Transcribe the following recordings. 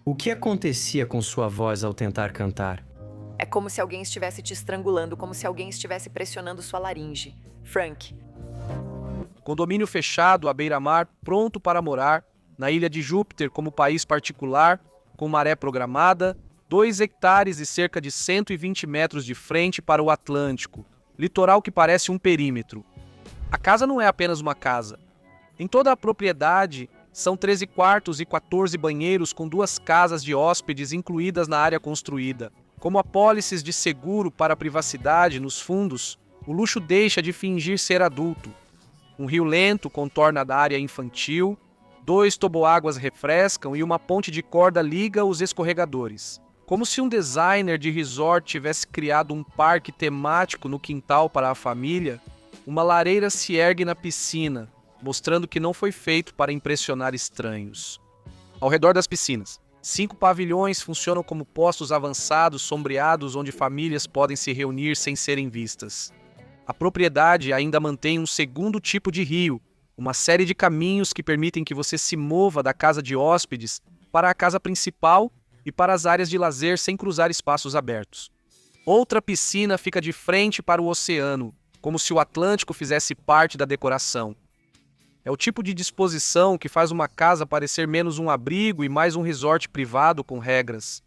O que acontecia com sua voz ao tentar cantar? É como se alguém estivesse te estrangulando, como se alguém estivesse pressionando sua laringe. Frank. Condomínio fechado à beira-mar, pronto para morar, na ilha de Júpiter como país particular, com maré programada, 2 hectares e cerca de 120 metros de frente para o Atlântico, litoral que parece um perímetro. A casa não é apenas uma casa. Em toda a propriedade, são 13 quartos e 14 banheiros com 2 casas de hóspedes incluídas na área construída. Como apólices de seguro para a privacidade nos fundos, o luxo deixa de fingir ser adulto. Um rio lento contorna a área infantil, 2 toboáguas refrescam e uma ponte de corda liga os escorregadores. Como se um designer de resort tivesse criado um parque temático no quintal para a família, uma lareira se ergue na piscina, mostrando que não foi feito para impressionar estranhos. Ao redor das piscinas, 5 pavilhões funcionam como postos avançados sombreados onde famílias podem se reunir sem serem vistas. A propriedade ainda mantém um segundo tipo de rio, uma série de caminhos que permitem que você se mova da casa de hóspedes para a casa principal e para as áreas de lazer sem cruzar espaços abertos. Outra piscina fica de frente para o oceano, como se o Atlântico fizesse parte da decoração. É o tipo de disposição que faz uma casa parecer menos um abrigo e mais um resort privado com regras.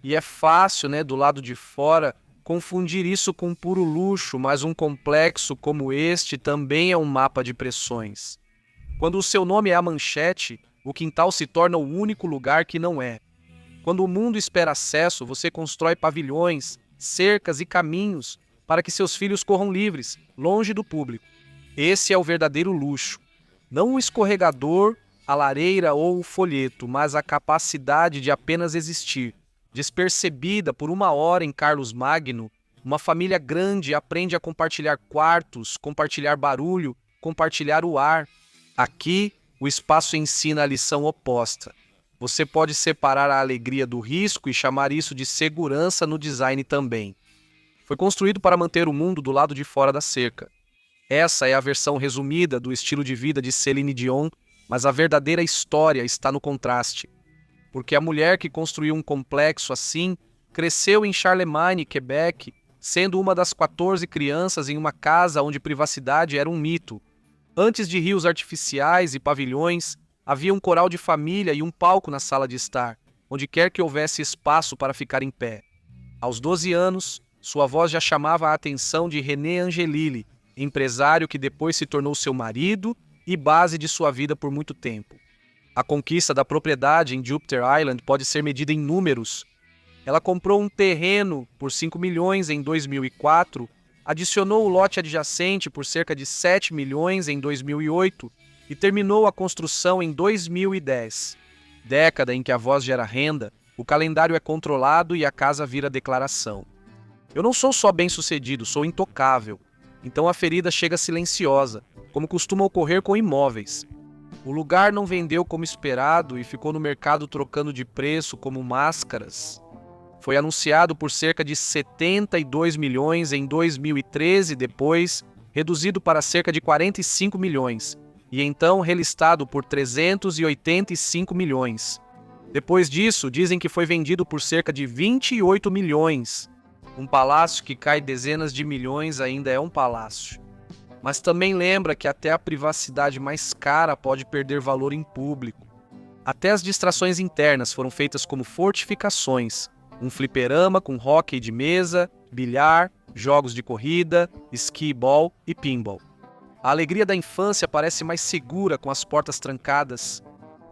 E é fácil, do lado de fora, confundir isso com puro luxo, mas um complexo como este também é um mapa de pressões. Quando o seu nome é a manchete, o quintal se torna o único lugar que não é. Quando o mundo espera acesso, você constrói pavilhões, cercas e caminhos para que seus filhos corram livres, longe do público. Esse é o verdadeiro luxo. Não o escorregador, a lareira ou o folheto, mas a capacidade de apenas existir. Despercebida por 1 hora em Carlos Magno, uma família grande aprende a compartilhar quartos, compartilhar barulho, compartilhar o ar. Aqui, o espaço ensina a lição oposta. Você pode separar a alegria do risco e chamar isso de segurança no design também. Foi construído para manter o mundo do lado de fora da cerca. Essa é a versão resumida do estilo de vida de Celine Dion, mas a verdadeira história está no contraste. Porque a mulher que construiu um complexo assim cresceu em Charlemagne, Quebec, sendo uma das 14 crianças em uma casa onde privacidade era um mito. Antes de rios artificiais e pavilhões, havia um coral de família e um palco na sala de estar, onde quer que houvesse espaço para ficar em pé. Aos 12 anos, sua voz já chamava a atenção de René Angelilli, empresário que depois se tornou seu marido e base de sua vida por muito tempo. A conquista da propriedade em Jupiter Island pode ser medida em números. Ela comprou um terreno por 5 milhões em 2004, adicionou o lote adjacente por cerca de 7 milhões em 2008 e terminou a construção em 2010. Década em que a voz gera renda, o calendário é controlado e a casa vira declaração. Eu não sou só bem-sucedido, sou intocável. Então a ferida chega silenciosa, como costuma ocorrer com imóveis. O lugar não vendeu como esperado e ficou no mercado trocando de preço como máscaras. Foi anunciado por cerca de 72 milhões em 2013, depois reduzido para cerca de 45 milhões, e então relistado por 385 milhões. Depois disso, dizem que foi vendido por cerca de 28 milhões. Um palácio que cai dezenas de milhões ainda é um palácio. Mas também lembra que até a privacidade mais cara pode perder valor em público. Até as distrações internas foram feitas como fortificações. Um fliperama com hóquei de mesa, bilhar, jogos de corrida, skee-ball e pinball. A alegria da infância parece mais segura com as portas trancadas.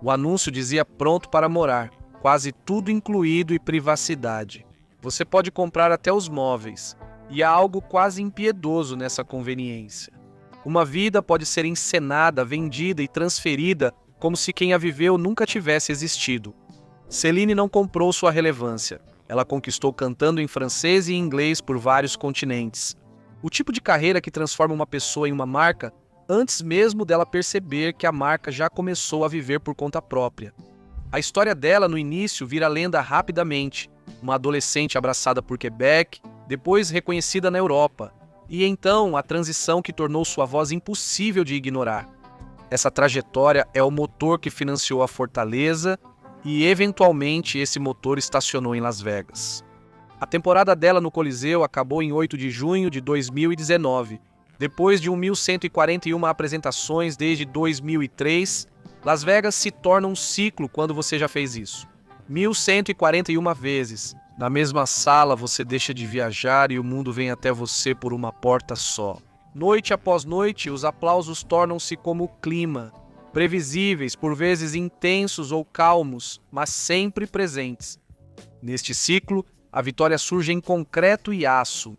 O anúncio dizia pronto para morar, quase tudo incluído e privacidade. Você pode comprar até os móveis, e há algo quase impiedoso nessa conveniência. Uma vida pode ser encenada, vendida e transferida como se quem a viveu nunca tivesse existido. Celine não comprou sua relevância. Ela conquistou cantando em francês e inglês por vários continentes. O tipo de carreira que transforma uma pessoa em uma marca antes mesmo dela perceber que a marca já começou a viver por conta própria. A história dela no início vira lenda rapidamente. Uma adolescente abraçada por Quebec, depois reconhecida na Europa, e então a transição que tornou sua voz impossível de ignorar. Essa trajetória é o motor que financiou a Fortaleza e eventualmente esse motor estacionou em Las Vegas. A temporada dela no Coliseu acabou em 8 de junho de 2019. Depois de 1.141 apresentações desde 2003, Las Vegas se torna um ciclo quando você já fez isso. 1.141 vezes. Na mesma sala você deixa de viajar e o mundo vem até você por uma porta só. Noite após noite, os aplausos tornam-se como o clima, previsíveis, por vezes intensos ou calmos, mas sempre presentes. Neste ciclo, a vitória surge em concreto e aço.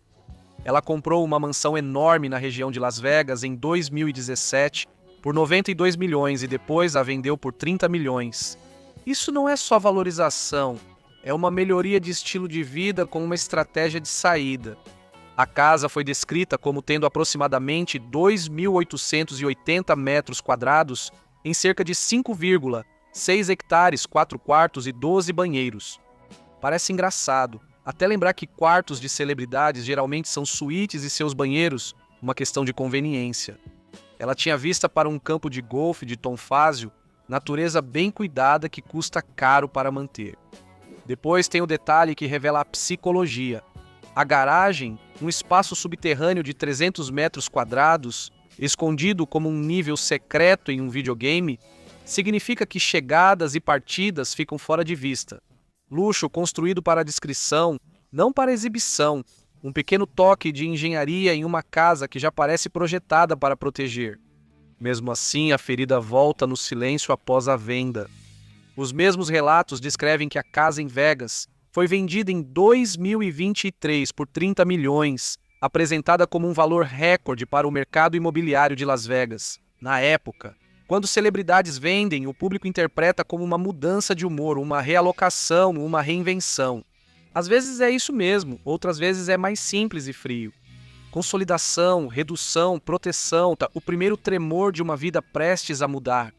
Ela comprou uma mansão enorme na região de Las Vegas em 2017 por 92 milhões e depois a vendeu por 30 milhões. Isso não é só valorização, é uma melhoria de estilo de vida com uma estratégia de saída. A casa foi descrita como tendo aproximadamente 2.880 metros quadrados em cerca de 5,6 hectares, 4 quartos e 12 banheiros. Parece engraçado, até lembrar que quartos de celebridades geralmente são suítes e seus banheiros, uma questão de conveniência. Ela tinha vista para um campo de golfe de tom fázio, natureza bem cuidada que custa caro para manter. Depois tem o detalhe que revela a psicologia. A garagem, um espaço subterrâneo de 300 metros quadrados, escondido como um nível secreto em um videogame, significa que chegadas e partidas ficam fora de vista. Luxo construído para descrição, não para exibição, um pequeno toque de engenharia em uma casa que já parece projetada para proteger. Mesmo assim, a ferida volta no silêncio após a venda. Os mesmos relatos descrevem que a casa em Vegas foi vendida em 2023 por 30 milhões, apresentada como um valor recorde para o mercado imobiliário de Las Vegas. Na época, quando celebridades vendem, o público interpreta como uma mudança de humor, uma realocação, uma reinvenção. Às vezes é isso mesmo, outras vezes é mais simples e frio. Consolidação, redução, proteção, o primeiro tremor de uma vida prestes a mudar.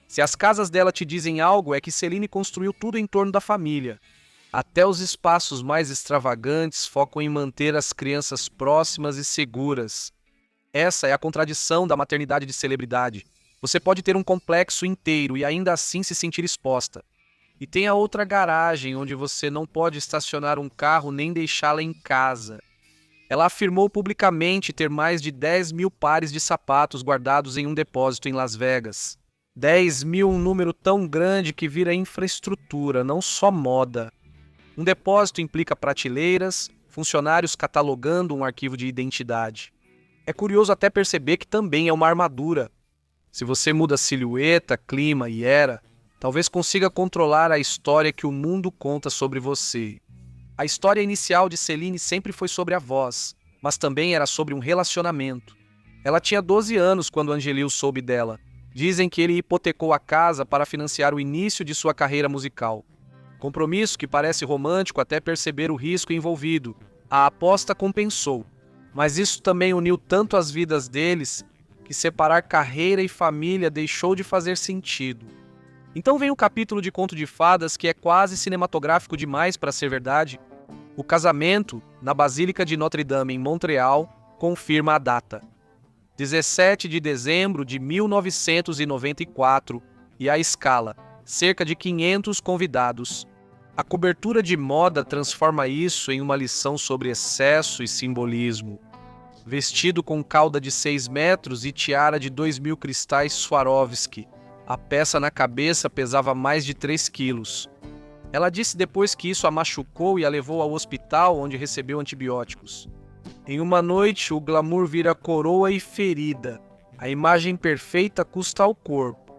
Se as casas dela te dizem algo, é que Celine construiu tudo em torno da família. Até os espaços mais extravagantes focam em manter as crianças próximas e seguras. Essa é a contradição da maternidade de celebridade. Você pode ter um complexo inteiro e ainda assim se sentir exposta. E tem a outra garagem, onde você não pode estacionar um carro nem deixá-la em casa. Ela afirmou publicamente ter mais de 10 mil pares de sapatos guardados em um depósito em Las Vegas. 10 mil, um número tão grande que vira infraestrutura, não só moda. Um depósito implica prateleiras, funcionários catalogando um arquivo de identidade. É curioso até perceber que também é uma armadura. Se você muda silhueta, clima e era, talvez consiga controlar a história que o mundo conta sobre você. A história inicial de Celine sempre foi sobre a voz, mas também era sobre um relacionamento. Ela tinha 12 anos quando Angelil soube dela. Dizem que ele hipotecou a casa para financiar o início de sua carreira musical. Compromisso que parece romântico até perceber o risco envolvido. A aposta compensou, mas isso também uniu tanto as vidas deles que separar carreira e família deixou de fazer sentido. Então vem o capítulo de Conto de Fadas que é quase cinematográfico demais para ser verdade. O casamento, na Basílica de Notre-Dame, em Montreal, confirma a data. 17 de dezembro de 1994, e a escala, cerca de 500 convidados. A cobertura de moda transforma isso em uma lição sobre excesso e simbolismo. Vestido com cauda de 6 metros e tiara de 2.000 cristais Swarovski, a peça na cabeça pesava mais de 3 quilos. Ela disse depois que isso a machucou e a levou ao hospital, onde recebeu antibióticos. Em uma noite, o glamour vira coroa e ferida. A imagem perfeita custa ao corpo.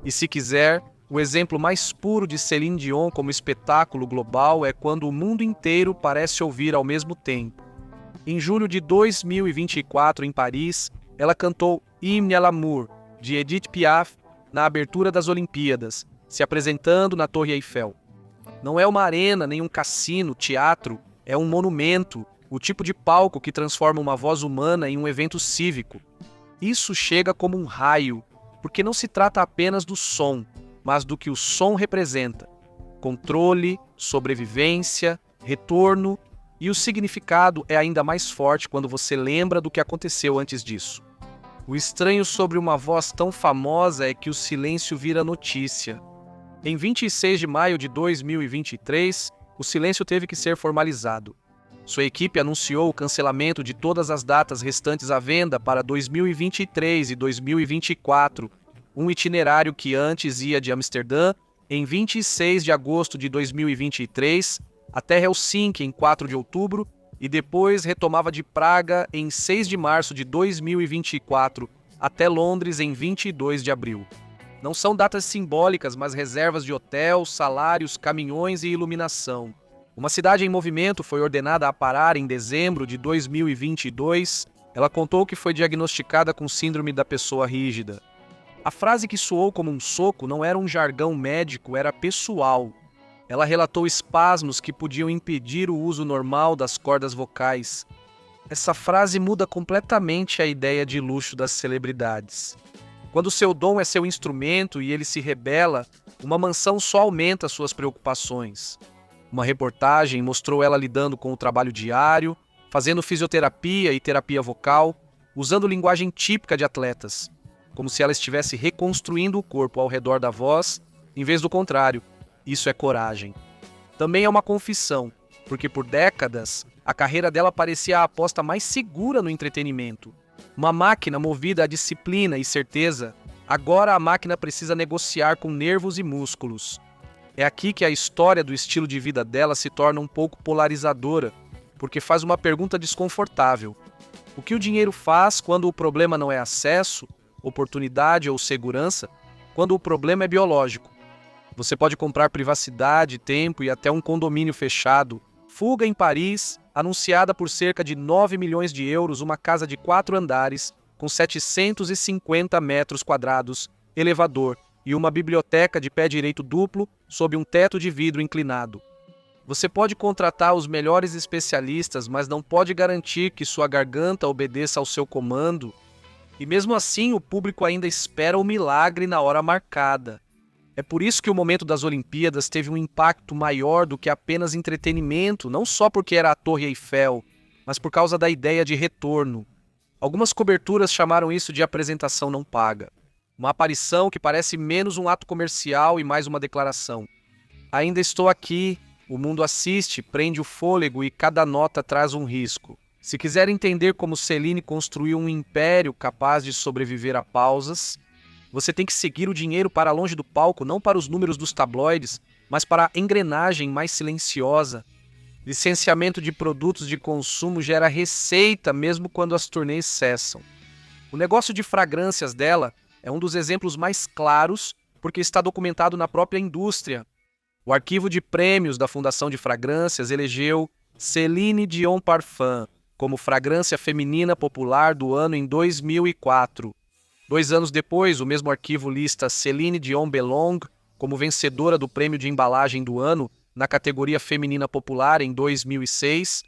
E se quiser, o exemplo mais puro de Céline Dion como espetáculo global é quando o mundo inteiro parece ouvir ao mesmo tempo. Em julho de 2024, em Paris, ela cantou Hymne à l'amour, de Edith Piaf, na abertura das Olimpíadas, se apresentando na Torre Eiffel. Não é uma arena, nem um cassino, teatro, é um monumento, o tipo de palco que transforma uma voz humana em um evento cívico. Isso chega como um raio, porque não se trata apenas do som, mas do que o som representa. Controle, sobrevivência, retorno, e o significado é ainda mais forte quando você lembra do que aconteceu antes disso. O estranho sobre uma voz tão famosa é que o silêncio vira notícia. Em 26 de maio de 2023, o silêncio teve que ser formalizado. Sua equipe anunciou o cancelamento de todas as datas restantes à venda para 2023 e 2024, um itinerário que antes ia de Amsterdã em 26 de agosto de 2023 até Helsinki em 4 de outubro e depois retomava de Praga em 6 de março de 2024 até Londres em 22 de abril. Não são datas simbólicas, mas reservas de hotel, salários, caminhões e iluminação. Uma cidade em movimento foi ordenada a parar em dezembro de 2022. Ela contou que foi diagnosticada com síndrome da pessoa rígida. A frase que soou como um soco não era um jargão médico, era pessoal. Ela relatou espasmos que podiam impedir o uso normal das cordas vocais. Essa frase muda completamente a ideia de luxo das celebridades. Quando seu dom é seu instrumento e ele se rebela, uma mansão só aumenta suas preocupações. Uma reportagem mostrou ela lidando com o trabalho diário, fazendo fisioterapia e terapia vocal, usando linguagem típica de atletas, como se ela estivesse reconstruindo o corpo ao redor da voz, em vez do contrário. Isso é coragem. Também é uma confissão, porque por décadas, a carreira dela parecia a aposta mais segura no entretenimento. Uma máquina movida a disciplina e certeza, agora a máquina precisa negociar com nervos e músculos. É aqui que a história do estilo de vida dela se torna um pouco polarizadora, porque faz uma pergunta desconfortável. O que o dinheiro faz quando o problema não é acesso, oportunidade ou segurança, quando o problema é biológico? Você pode comprar privacidade, tempo e até um condomínio fechado. Fuga em Paris, anunciada por cerca de 9 milhões de euros, uma casa de 4 andares, com 750 metros quadrados, elevador e uma biblioteca de pé direito duplo sob um teto de vidro inclinado. Você pode contratar os melhores especialistas, mas não pode garantir que sua garganta obedeça ao seu comando. E mesmo assim, o público ainda espera o milagre na hora marcada. É por isso que o momento das Olimpíadas teve um impacto maior do que apenas entretenimento, não só porque era a Torre Eiffel, mas por causa da ideia de retorno. Algumas coberturas chamaram isso de apresentação não paga. Uma aparição que parece menos um ato comercial e mais uma declaração. Ainda estou aqui, o mundo assiste, prende o fôlego e cada nota traz um risco. Se quiser entender como Celine construiu um império capaz de sobreviver a pausas, você tem que seguir o dinheiro para longe do palco, não para os números dos tabloides, mas para a engrenagem mais silenciosa. Licenciamento de produtos de consumo gera receita mesmo quando as turnês cessam. O negócio de fragrâncias dela é um dos exemplos mais claros porque está documentado na própria indústria. O arquivo de prêmios da Fundação de Fragrâncias elegeu Celine Dion Parfum como fragrância feminina popular do ano em 2004. 2 anos depois, o mesmo arquivo lista Celine Dion Belong como vencedora do prêmio de embalagem do ano na categoria feminina popular em 2006.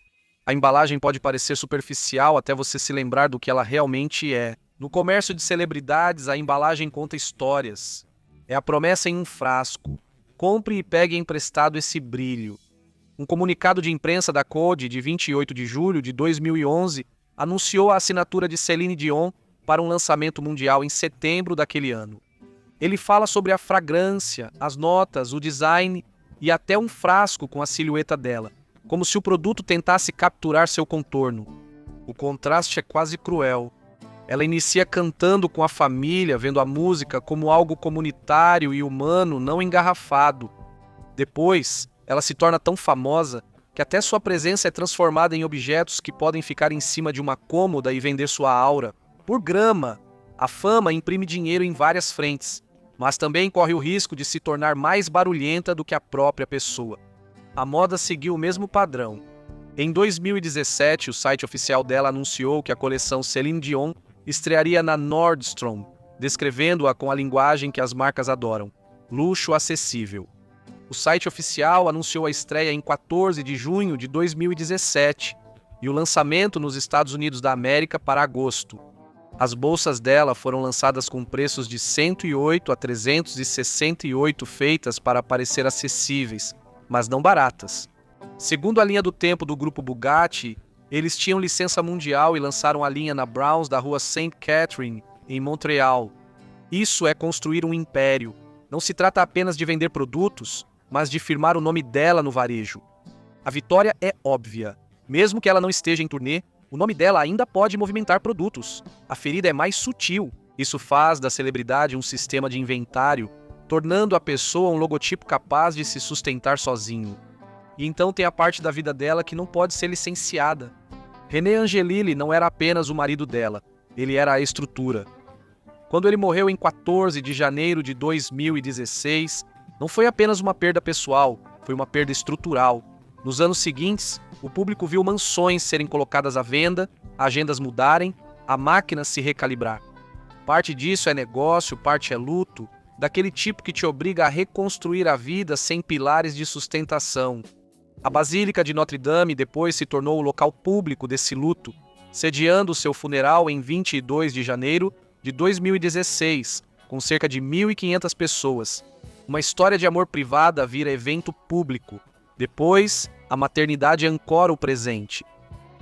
A embalagem pode parecer superficial até você se lembrar do que ela realmente é. No comércio de celebridades, a embalagem conta histórias. É a promessa em um frasco. Compre e pegue emprestado esse brilho. Um comunicado de imprensa da Code de 28 de julho de 2011 anunciou a assinatura de Celine Dion para um lançamento mundial em setembro daquele ano. Ele fala sobre a fragrância, as notas, o design e até um frasco com a silhueta dela, como se o produto tentasse capturar seu contorno. O contraste é quase cruel. Ela inicia cantando com a família, vendo a música como algo comunitário e humano, não engarrafado. Depois, ela se torna tão famosa que até sua presença é transformada em objetos que podem ficar em cima de uma cômoda e vender sua aura. Por grama, a fama imprime dinheiro em várias frentes, mas também corre o risco de se tornar mais barulhenta do que a própria pessoa. A moda seguiu o mesmo padrão. Em 2017, o site oficial dela anunciou que a coleção Celine Dion estrearia na Nordstrom, descrevendo-a com a linguagem que as marcas adoram: luxo acessível. O site oficial anunciou a estreia em 14 de junho de 2017 e o lançamento nos Estados Unidos da América para agosto. As bolsas dela foram lançadas com preços de 108 a 368 feitas para parecer acessíveis, mas não baratas. Segundo a linha do tempo do grupo Bugatti, eles tinham licença mundial e lançaram a linha na Browns da rua St. Catherine, em Montreal. Isso é construir um império. Não se trata apenas de vender produtos, mas de firmar o nome dela no varejo. A vitória é óbvia. Mesmo que ela não esteja em turnê, o nome dela ainda pode movimentar produtos. A ferida é mais sutil. Isso faz da celebridade um sistema de inventário, tornando a pessoa um logotipo capaz de se sustentar sozinho. E então tem a parte da vida dela que não pode ser licenciada. René Angelilli não era apenas o marido dela, ele era a estrutura. Quando ele morreu em 14 de janeiro de 2016, não foi apenas uma perda pessoal, foi uma perda estrutural. Nos anos seguintes, o público viu mansões serem colocadas à venda, agendas mudarem, a máquina se recalibrar. Parte disso é negócio, parte é luto, daquele tipo que te obriga a reconstruir a vida sem pilares de sustentação. A Basílica de Notre Dame depois se tornou o local público desse luto, sediando seu funeral em 22 de janeiro de 2016, com cerca de 1.500 pessoas. Uma história de amor privada vira evento público. Depois, a maternidade ancora o presente.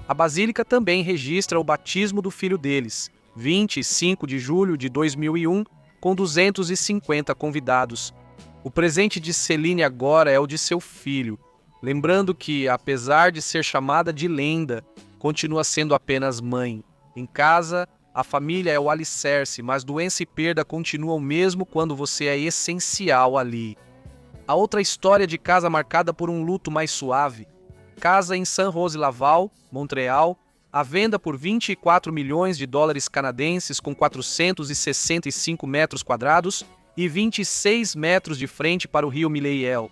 A Basílica também registra o batismo do filho deles, 25 de julho de 2001, com 250 convidados. O presente de Celine agora é o de seu filho, lembrando que, apesar de ser chamada de lenda, continua sendo apenas mãe. Em casa, a família é o alicerce, mas doença e perda continuam mesmo quando você é essencial ali. A outra história de casa marcada por um luto mais suave. Casa em San Jose Laval, Montreal, à venda por 24 milhões de dólares canadenses com 465 metros quadrados e 26 metros de frente para o rio Milleiel.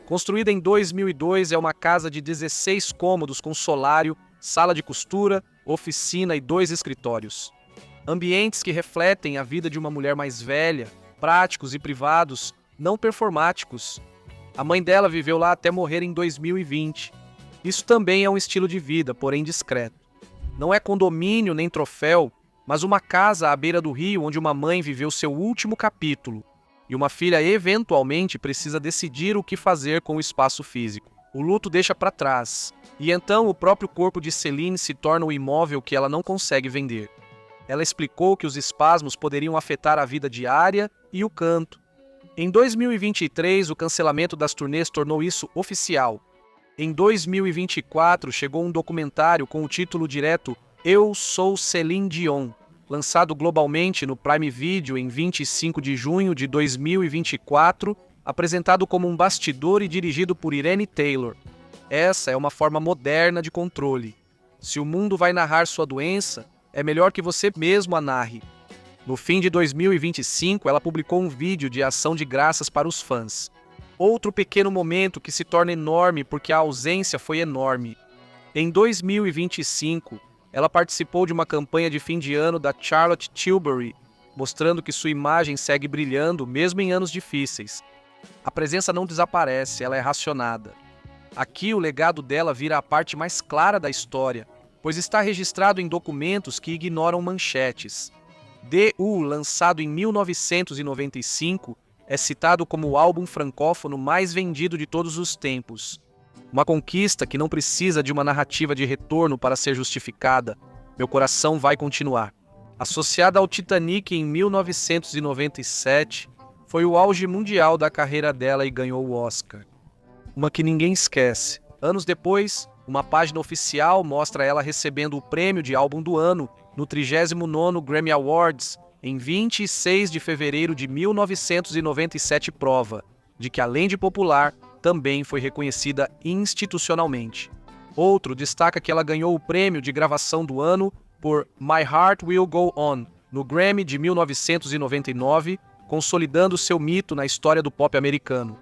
Construída em 2002, é uma casa de 16 cômodos com solário, sala de costura, oficina e 2 escritórios. Ambientes que refletem a vida de uma mulher mais velha, práticos e privados, não performáticos. A mãe dela viveu lá até morrer em 2020. Isso também é um estilo de vida, porém discreto. Não é condomínio nem troféu, mas uma casa à beira do rio onde uma mãe viveu seu último capítulo e uma filha eventualmente precisa decidir o que fazer com o espaço físico. O luto deixa para trás, e então o próprio corpo de Celine se torna o imóvel que ela não consegue vender. Ela explicou que os espasmos poderiam afetar a vida diária e o canto. Em 2023, o cancelamento das turnês tornou isso oficial. Em 2024, chegou um documentário com o título direto Eu Sou Celine Dion, lançado globalmente no Prime Video em 25 de junho de 2024, apresentado como um bastidor e dirigido por Irene Taylor. Essa é uma forma moderna de controle. Se o mundo vai narrar sua doença, é melhor que você mesmo a narre. No fim de 2025, ela publicou um vídeo de ação de graças para os fãs. Outro pequeno momento que se torna enorme porque a ausência foi enorme. Em 2025, ela participou de uma campanha de fim de ano da Charlotte Tilbury, mostrando que sua imagem segue brilhando mesmo em anos difíceis. A presença não desaparece, ela é racionada. Aqui o legado dela vira a parte mais clara da história, pois está registrado em documentos que ignoram manchetes. D.U., lançado em 1995, é citado como o álbum francófono mais vendido de todos os tempos. Uma conquista que não precisa de uma narrativa de retorno para ser justificada. Meu coração vai continuar. Associada ao Titanic em 1997, foi o auge mundial da carreira dela e ganhou o Oscar. Uma que ninguém esquece. Anos depois, uma página oficial mostra ela recebendo o prêmio de álbum do ano no 39º Grammy Awards, em 26 de fevereiro de 1997, prova de que, além de popular, também foi reconhecida institucionalmente. Outro destaca que ela ganhou o prêmio de gravação do ano por My Heart Will Go On, no Grammy de 1999, consolidando seu mito na história do pop americano.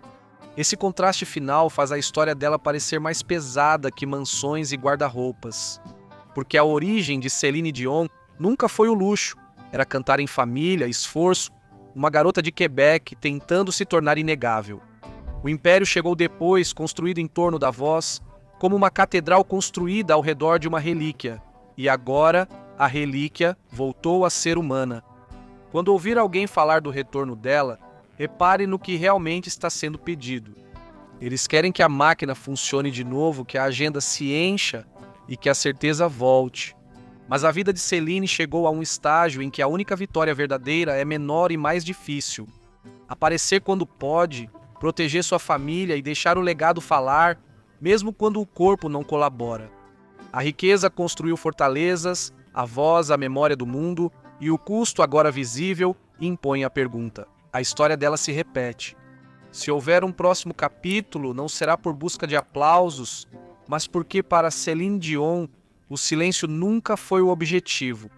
Esse contraste final faz a história dela parecer mais pesada que mansões e guarda-roupas. Porque a origem de Celine Dion nunca foi o luxo, era cantar em família, esforço, uma garota de Quebec tentando se tornar inegável. O império chegou depois, construído em torno da voz, como uma catedral construída ao redor de uma relíquia. E agora, a relíquia voltou a ser humana. Quando ouvir alguém falar do retorno dela, repare no que realmente está sendo pedido. Eles querem que a máquina funcione de novo, que a agenda se encha e que a certeza volte. Mas a vida de Celine chegou a um estágio em que a única vitória verdadeira é menor e mais difícil. Aparecer quando pode, proteger sua família e deixar o legado falar, mesmo quando o corpo não colabora. A riqueza construiu fortalezas, a voz, a memória do mundo, e o custo, agora visível, impõe a pergunta. A história dela se repete. Se houver um próximo capítulo, não será por busca de aplausos, mas porque para Céline Dion, o silêncio nunca foi o objetivo.